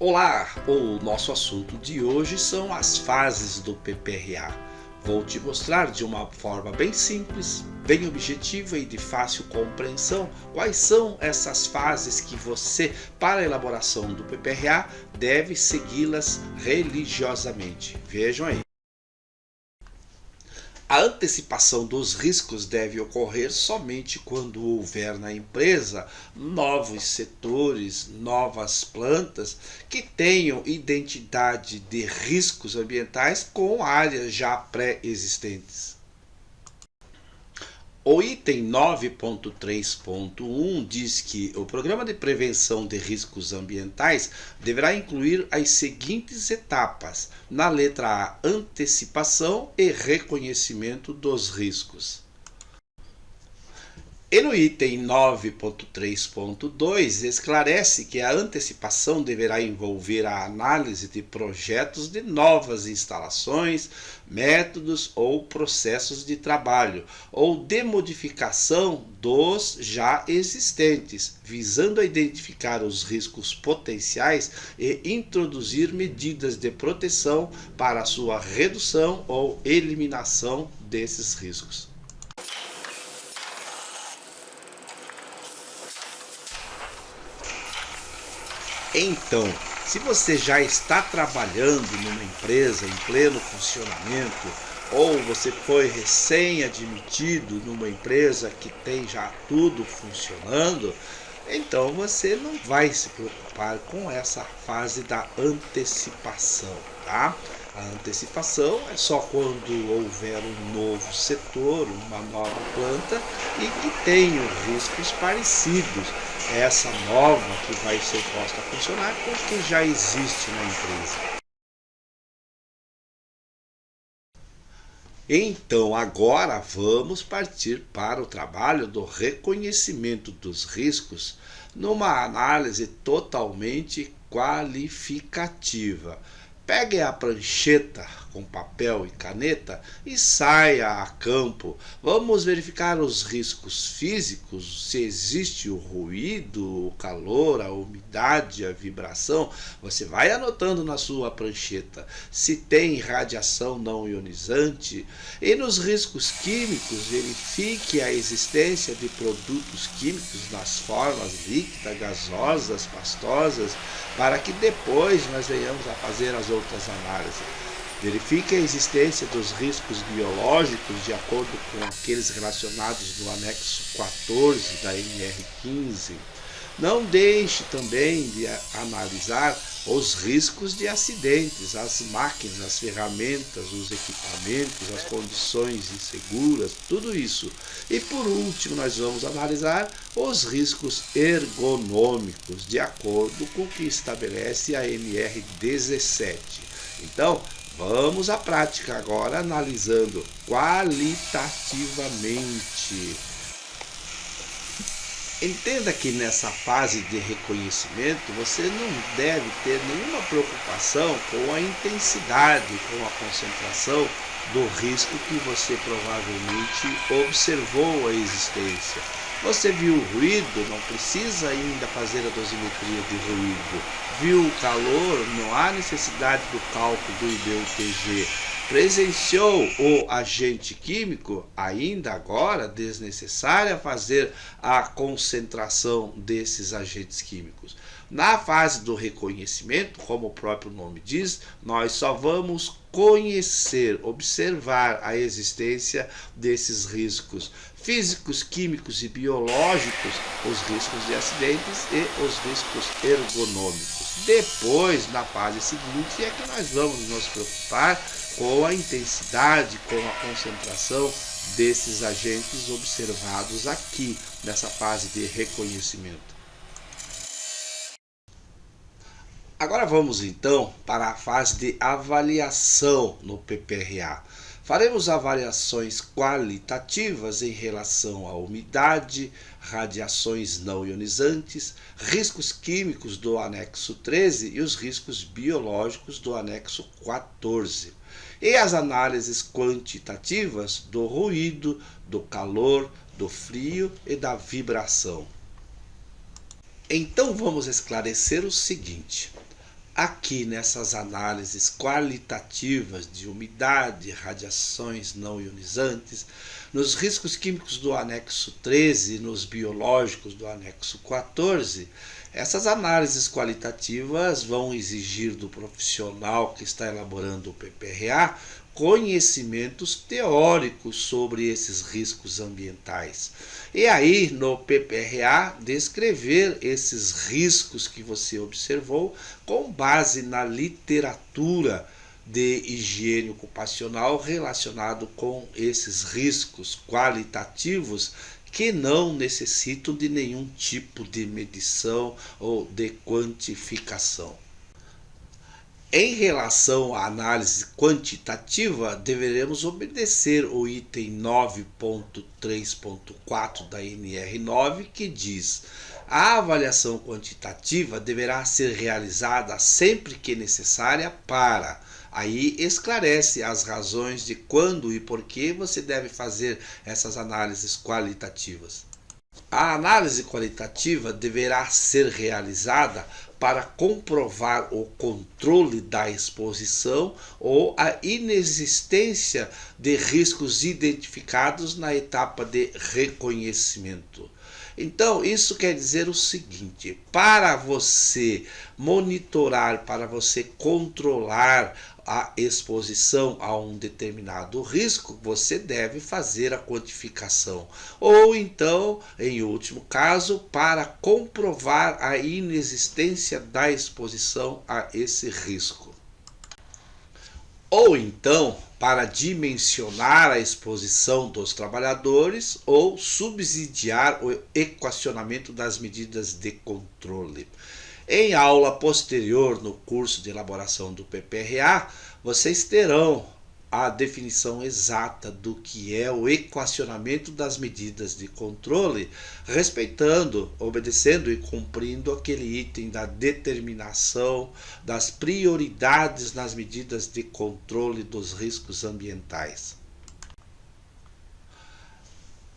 Olá, o nosso assunto de hoje são as fases do PPRA. Vou te mostrar de uma forma bem simples, bem objetiva e de fácil compreensão quais são essas fases que você, para a elaboração do PPRA, deve segui-las religiosamente. Vejam aí. A antecipação dos riscos deve ocorrer somente quando houver na empresa novos setores, novas plantas que tenham identidade de riscos ambientais com áreas já pré-existentes. O item 9.3.1 diz que o Programa de Prevenção de Riscos Ambientais deverá incluir as seguintes etapas. Na letra A, antecipação e reconhecimento dos riscos. E no item 9.3.2 esclarece que a antecipação deverá envolver a análise de projetos de novas instalações, métodos ou processos de trabalho, ou de modificação dos já existentes, visando a identificar os riscos potenciais e introduzir medidas de proteção para a sua redução ou eliminação desses riscos. Então, se você já está trabalhando numa empresa em pleno funcionamento, ou você foi recém-admitido numa empresa que tem já tudo funcionando, então você não vai se preocupar com essa fase da antecipação, tá? A antecipação é só quando houver um novo setor, uma nova planta e que tenham riscos parecidos. Essa nova que vai ser posta a funcionar com o que já existe na empresa. Então, agora vamos partir para o trabalho do reconhecimento dos riscos numa análise totalmente qualificativa. Pegue a prancheta com papel e caneta e saia a campo. Vamos verificar os riscos físicos, se existe o ruído, o calor, a umidade, a vibração. Você vai anotando na sua prancheta se tem radiação não ionizante. E nos riscos químicos, verifique a existência de produtos químicos nas formas líquidas, gasosas, pastosas, para que depois nós venhamos a fazer as outras análises. Verifique a existência dos riscos biológicos de acordo com aqueles relacionados no anexo 14 da NR15. Não deixe também de analisar os riscos de acidentes, as máquinas, as ferramentas, os equipamentos, as condições inseguras, tudo isso. E por último, nós vamos analisar os riscos ergonômicos, de acordo com o que estabelece a NR17. Então, vamos à prática agora, analisando qualitativamente. Entenda que nessa fase de reconhecimento você não deve ter nenhuma preocupação com a intensidade, com a concentração do risco que você provavelmente observou a existência. Você viu o ruído, não precisa ainda fazer a dosimetria de ruído. Viu o calor, não há necessidade do cálculo do IBUTG. Presenciou o agente químico, ainda agora desnecessária fazer a concentração desses agentes químicos. Na fase do reconhecimento, como o próprio nome diz, nós só vamos conhecer, observar a existência desses riscos físicos, químicos e biológicos, os riscos de acidentes e os riscos ergonômicos. Depois, na fase seguinte, é que nós vamos nos preocupar com a intensidade, com a concentração desses agentes observados aqui, nessa fase de reconhecimento. Agora vamos então para a fase de avaliação no PPRA. Faremos avaliações qualitativas em relação à umidade, radiações não ionizantes, riscos químicos do anexo 13 e os riscos biológicos do anexo 14. E as análises quantitativas do ruído, do calor, do frio e da vibração. Então vamos esclarecer o seguinte. aqui nessas análises qualitativas de umidade, radiações não ionizantes, nos riscos químicos do anexo 13 e nos biológicos do anexo 14, essas análises qualitativas vão exigir do profissional que está elaborando o PPRA conhecimentos teóricos sobre esses riscos ambientais. E aí, no PPRA, descrever esses riscos que você observou com base na literatura de higiene ocupacional relacionado com esses riscos qualitativos que não necessitam de nenhum tipo de medição ou de quantificação. Em relação à análise quantitativa, deveremos obedecer o item 9.3.4 da NR9, que diz: a avaliação quantitativa deverá ser realizada sempre que necessária para. Aí esclarece as razões de quando e por que você deve fazer essas análises qualitativas. A análise qualitativa deverá ser realizada para comprovar o controle da exposição ou a inexistência de riscos identificados na etapa de reconhecimento. Então, isso quer dizer o seguinte: para você monitorar, para você controlar a exposição a um determinado risco, você deve fazer a quantificação. Ou então, em último caso, para comprovar a inexistência da exposição a esse risco. Ou então, para dimensionar a exposição dos trabalhadores ou subsidiar o equacionamento das medidas de controle. Em aula posterior, no curso de elaboração do PPRA, vocês terão a definição exata do que é o equacionamento das medidas de controle, respeitando, obedecendo e cumprindo aquele item da determinação das prioridades nas medidas de controle dos riscos ambientais.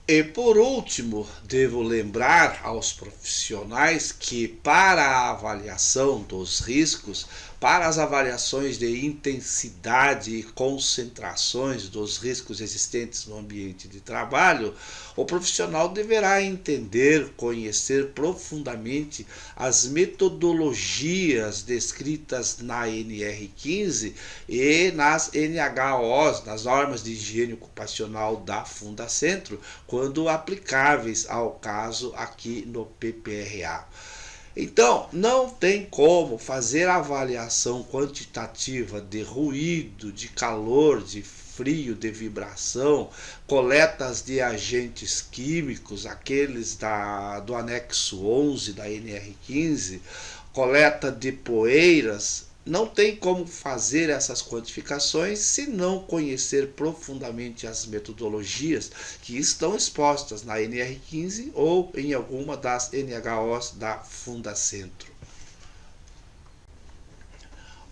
E por último, devo lembrar aos profissionais que para a avaliação dos riscos, para as avaliações de intensidade e concentrações dos riscos existentes no ambiente de trabalho, o profissional deverá entender, conhecer profundamente as metodologias descritas na NR15 e nas NHOs, nas normas de higiene ocupacional da Fundacentro, quando aplicáveis ao caso aqui no PPRA. Então, não tem como fazer avaliação quantitativa de ruído, de calor, de frio, de vibração, coletas de agentes químicos, aqueles do anexo 11 da NR15, coleta de poeiras. Não tem como fazer essas quantificações se não conhecer profundamente as metodologias que estão expostas na NR15 ou em alguma das NHOs da Fundacentro.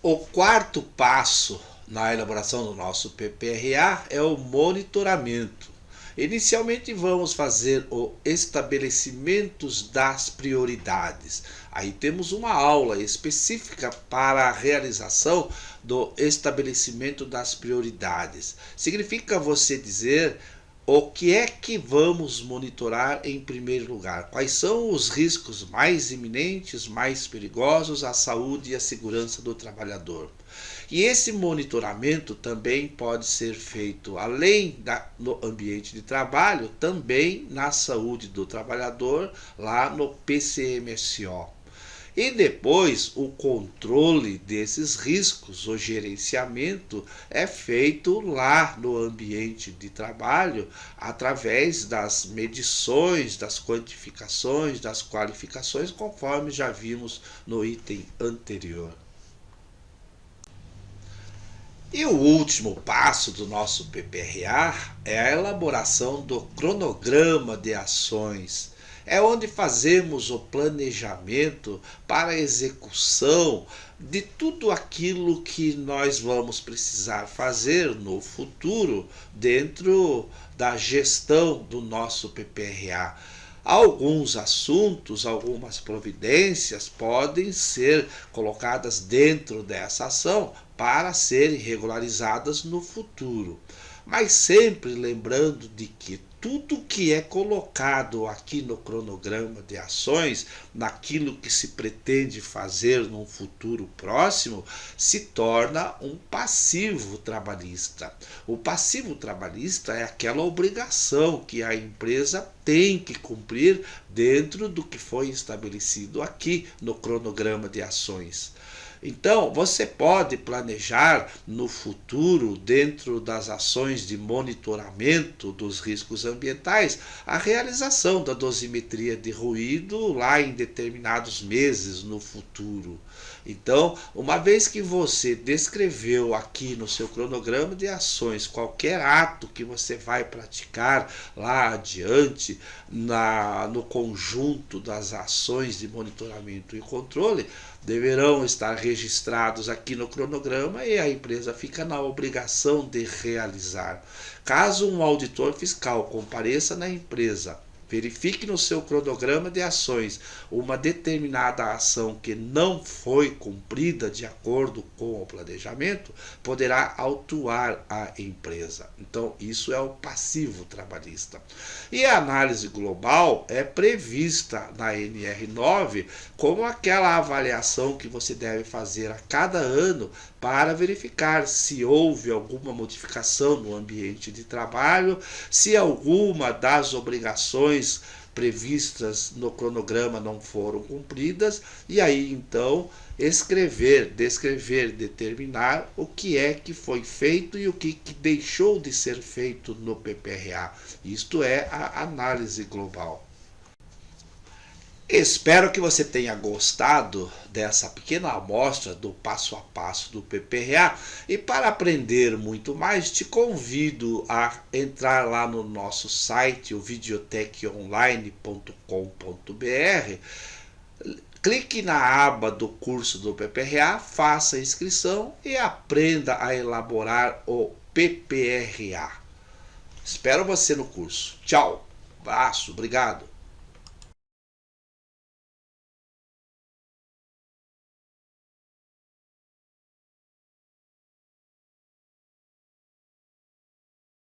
O quarto passo na elaboração do nosso PPRA é o monitoramento. Inicialmente vamos fazer o estabelecimento das prioridades. Aí temos uma aula específica para a realização do estabelecimento das prioridades. Significa você dizer o que é que vamos monitorar em primeiro lugar. Quais são os riscos mais iminentes, mais perigosos à saúde e à segurança do trabalhador. E esse monitoramento também pode ser feito, além no ambiente de trabalho, também na saúde do trabalhador, lá no PCMSO. E depois o controle desses riscos, o gerenciamento, é feito lá no ambiente de trabalho, através das medições, das quantificações, das qualificações, conforme já vimos no item anterior. E o último passo do nosso PPRA é a elaboração do cronograma de ações. É onde fazemos o planejamento para a execução de tudo aquilo que nós vamos precisar fazer no futuro dentro da gestão do nosso PPRA. Alguns assuntos, algumas providências podem ser colocadas dentro dessa ação para serem regularizadas no futuro. Mas sempre lembrando de que tudo que é colocado aqui no cronograma de ações, naquilo que se pretende fazer num futuro próximo, se torna um passivo trabalhista. O passivo trabalhista é aquela obrigação que a empresa tem que cumprir dentro do que foi estabelecido aqui no cronograma de ações. Então, você pode planejar no futuro, dentro das ações de monitoramento dos riscos ambientais, a realização da dosimetria de ruído lá em determinados meses no futuro. Então, uma vez que você descreveu aqui no seu cronograma de ações qualquer ato que você vai praticar lá adiante, no conjunto das ações de monitoramento e controle, deverão estar registrados aqui no cronograma e a empresa fica na obrigação de realizar. Caso um auditor fiscal compareça na empresa, verifique no seu cronograma de ações uma determinada ação que não foi cumprida de acordo com o planejamento, poderá autuar a empresa. Então, isso é o passivo trabalhista. E a análise global é prevista na NR9 como aquela avaliação que você deve fazer a cada ano para verificar se houve alguma modificação no ambiente de trabalho, se alguma das obrigações previstas no cronograma não foram cumpridas, e aí então escrever, descrever, determinar o que é que foi feito e o que deixou de ser feito no PPRA. Isto é a análise global. Espero que você tenha gostado dessa pequena amostra do passo a passo do PPRA, e para aprender muito mais te convido a entrar lá no nosso site, o videoteconline.com.br, clique na aba do curso do PPRA, faça a inscrição e aprenda a elaborar o PPRA. Espero você no curso. Tchau, abraço, obrigado.